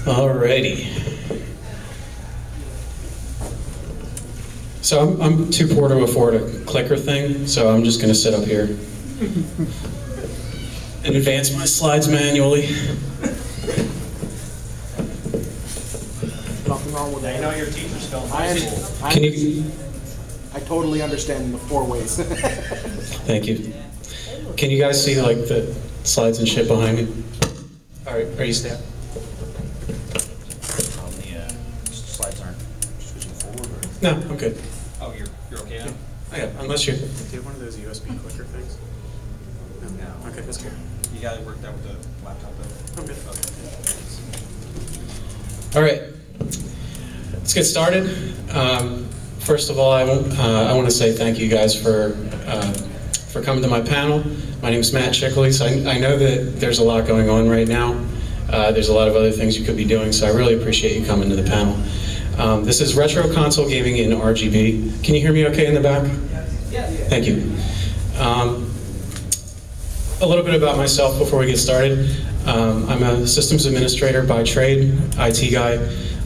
Alrighty. So I'm too poor to afford a clicker thing, so I'm just going to sit up here and advance my slides manually. Nothing wrong with that. I know your teachers don't. I totally understand the 4 ways. Thank you. Can you guys see like the slides and shit behind me? All right, are you staying? The slides aren't switching forward, or? No, I'm good. Oh, you're okay now? Yeah, unless you're. Do you have one of those USB clicker things? No. Okay, that's good. You got it worked out with the laptop, though? I'm good. Okay. All right, let's get started. First of all, I want to say thank you guys for coming to my panel. My name is Matt Chickley. So I know that there's a lot going on right now. There's a lot of other things you could be doing, so I really appreciate you coming to the panel. This is Retro Console Gaming in RGB. Can you hear me okay in the back? Yeah. Thank you. A little bit about myself before we get started. I'm a systems administrator by trade, IT guy.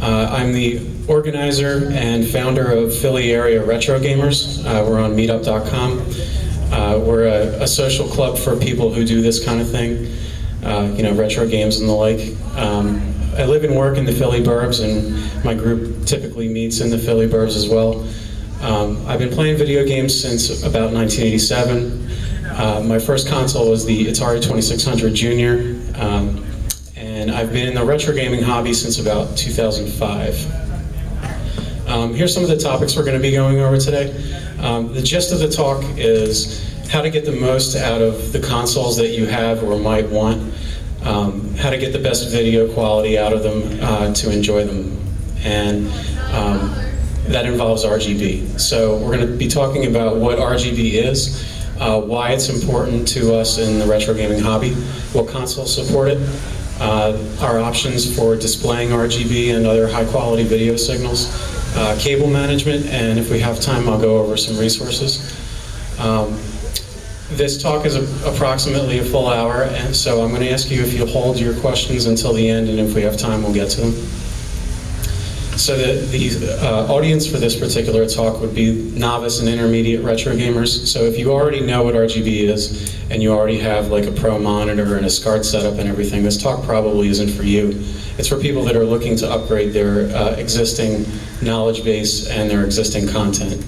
I'm the organizer and founder of Philly Area Retrogamers. We're on meetup.com. We're a social club for people who do this kind of thing, retro games and the like. I live and work in the Philly burbs, and my group typically meets in the Philly burbs as well. I've been playing video games since about 1987. My first console was the Atari 2600 Junior, and I've been in the retro gaming hobby since about 2005. Here's some of the topics we're going to be going over today. The gist of the talk is how to get the most out of the consoles that you have or might want, how to get the best video quality out of them to enjoy them, and that involves RGB. So we're going to be talking about what RGB is, why it's important to us in the retro gaming hobby, what consoles support it, our options for displaying RGB and other high quality video signals, cable management, and if we have time I'll go over some resources. This talk is approximately a full hour, and so I'm going to ask you if you'll hold your questions until the end, and if we have time we'll get to them. So the audience for this particular talk would be novice and intermediate retro gamers. So if you already know what RGB is, and you already have like a pro monitor and a SCART setup and everything, this talk probably isn't for you. It's for people that are looking to upgrade their existing knowledge base and their existing content.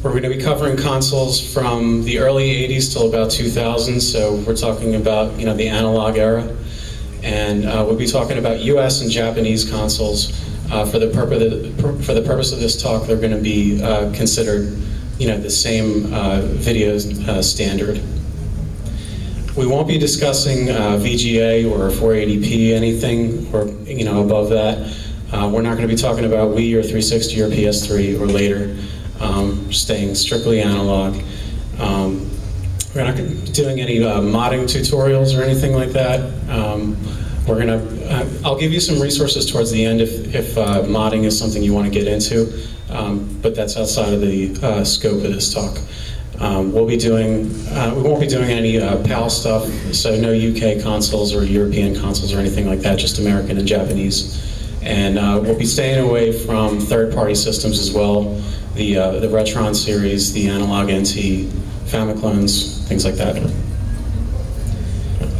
We're going to be covering consoles from the early 80s till about 2000, so we're talking about the analog era. And we'll be talking about US and Japanese consoles. For the purpose of this talk, they're going to be considered the same video standard. We won't be discussing VGA or 480p, anything or above that. We're not going to be talking about Wii or 360 or PS3 or later. Staying strictly analog. We're not doing any modding tutorials or anything like that. I'll give you some resources towards the end if modding is something you want to get into, but that's outside of the scope of this talk. We won't be doing any PAL stuff, so no UK consoles or European consoles or anything like that, just American and Japanese. And we'll be staying away from third-party systems as well, the Retron series, the Analog NT, Famiclones, things like that.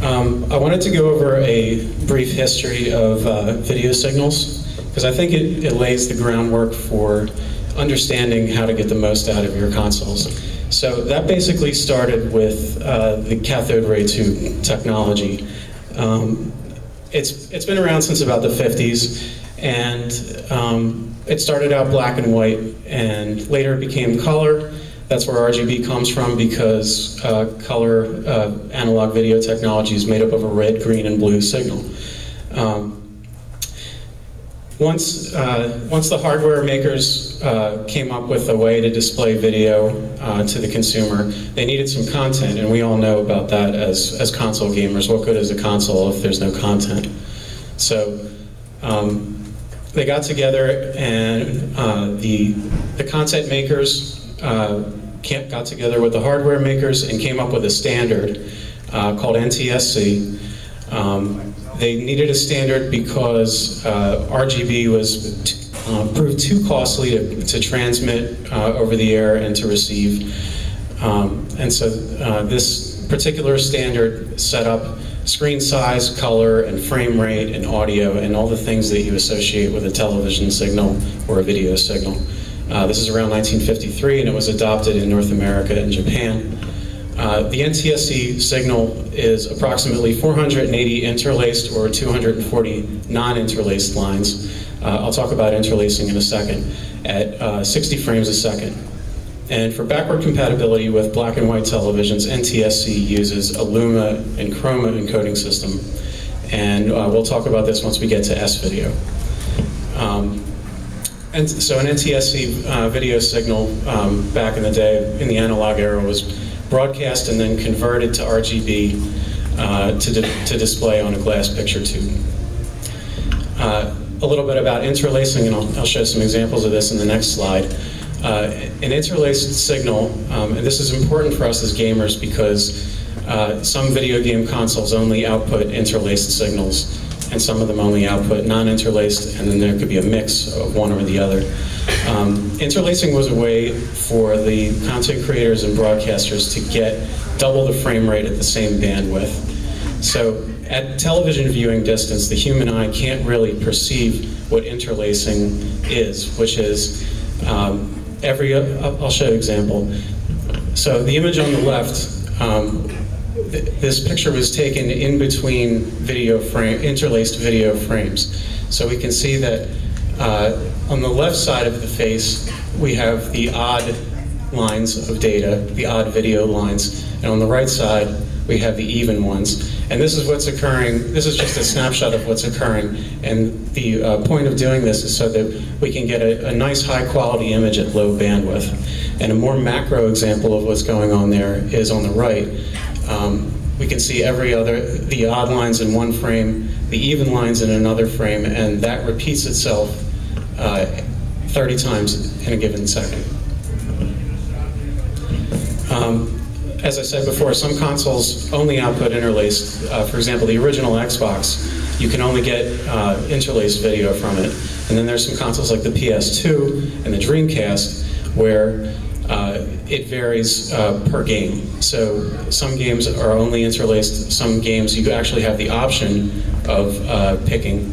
I wanted to go over a brief history of video signals, because I think it lays the groundwork for understanding how to get the most out of your consoles. So that basically started with the cathode ray tube technology. It's been around since about the 50s, and it started out black and white, and later it became color. That's where RGB comes from, because color analog video technology is made up of a red, green, and blue signal. Once the hardware makers came up with a way to display video to the consumer, they needed some content, and we all know about that as console gamers. What good is a console if there's no content? So they got together, and the content makers got together with the hardware makers and came up with a standard called NTSC. They needed a standard because RGB was proved too costly to transmit over the air and to receive. And so this particular standard set up screen size, color, and frame rate, and audio, and all the things that you associate with a television signal or a video signal. This is around 1953, and it was adopted in North America and Japan. The NTSC signal is approximately 480 interlaced or 240 non-interlaced lines. I'll talk about interlacing in a second, at 60 frames a second. And for backward compatibility with black and white televisions, NTSC uses a Luma and Chroma encoding system. And we'll talk about this once we get to S-video. And so an NTSC video signal back in the day, in the analog era, was broadcast and then converted to RGB to display on a glass picture tube. A little bit about interlacing, and I'll show some examples of this in the next slide. An interlaced signal, and this is important for us as gamers because some video game consoles only output interlaced signals, and some of them only output non-interlaced, and then there could be a mix of one or the other. Interlacing was a way for the content creators and broadcasters to get double the frame rate at the same bandwidth. So at television viewing distance, the human eye can't really perceive what interlacing is, which is I'll show you an example. So the image on the left, this picture was taken in between interlaced video frames. So we can see that on the left side of the face, we have the odd lines of data, the odd video lines, and on the right side, we have the even ones. And this is what's occurring. This is just a snapshot of what's occurring. And the point of doing this is so that we can get a nice high quality image at low bandwidth. And a more macro example of what's going on there is on the right. We can see the odd lines in one frame, the even lines in another frame, and that repeats itself 30 times in a given second. As I said before, some consoles only output interlaced. For example, the original Xbox, you can only get interlaced video from it. And then there's some consoles like the PS2 and the Dreamcast where it varies per game. So some games are only interlaced. Some games you actually have the option of picking.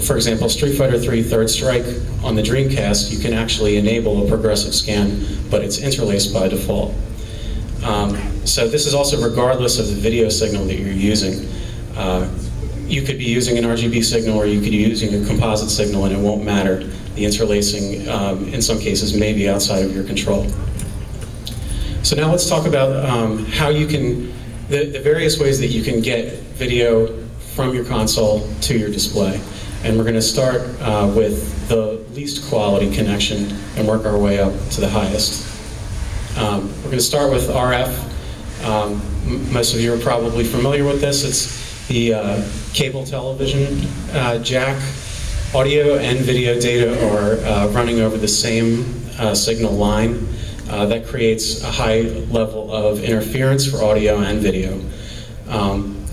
For example, Street Fighter III Third Strike on the Dreamcast, you can actually enable a progressive scan, but it's interlaced by default. So this is also regardless of the video signal that you're using. You could be using an RGB signal or you could be using a composite signal and it won't matter. The interlacing, in some cases, may be outside of your control. So now let's talk about how you can, the various ways that you can get video from your console to your display. And we're going to start with the least quality connection and work our way up to the highest. We're going to start with RF. Most of you are probably familiar with this. It's the cable television jack. Audio and video data are running over the same signal line. That creates a high level of interference for audio and video.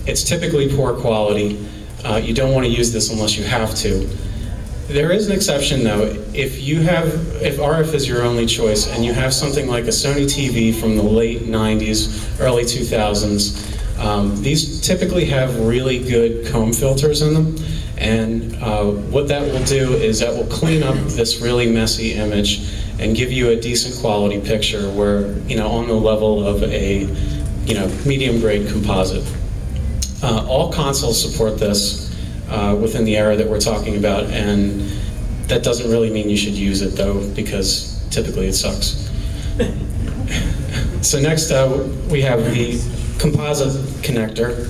It's typically poor quality. You don't want to use this unless you have to. There is an exception though. If RF is your only choice and you have something like a Sony TV from the late 90s, early 2000s, these typically have really good comb filters in them. And what that will do is that will clean up this really messy image and give you a decent quality picture where, on the level of a, medium grade composite. All consoles support this within the era that we're talking about, and that doesn't really mean you should use it though, because typically it sucks. So next we have the composite connector.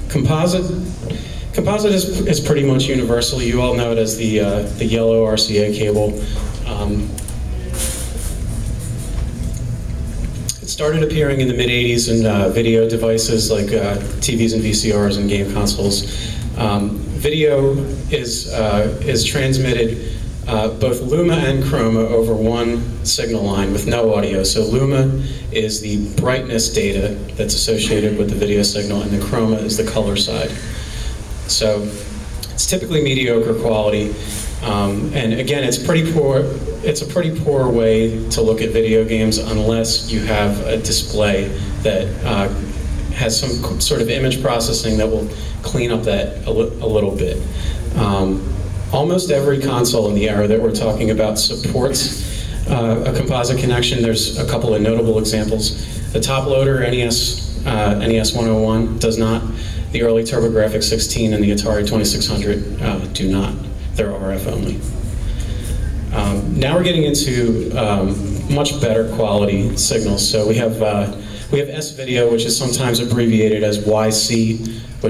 Composite is pretty much universal. You all know it as the yellow RCA cable. It started appearing in the mid-'80s in video devices like TVs and VCRs and game consoles. Video is transmitted both Luma and Chroma over one signal line with no audio. So Luma is the brightness data that's associated with the video signal, and the Chroma is the color side. So it's typically mediocre quality, and again, it's pretty poor. It's a pretty poor way to look at video games unless you have a display that has some sort of image processing that will clean up that a little bit. Almost every console in the era that we're talking about supports a composite connection. There's a couple of notable examples. The top loader, NES 101, does not. The early TurboGrafx 16 and the Atari 2600 do not. They're RF only. Now we're getting into much better quality signals. So we have S-Video, which is sometimes abbreviated as YC, which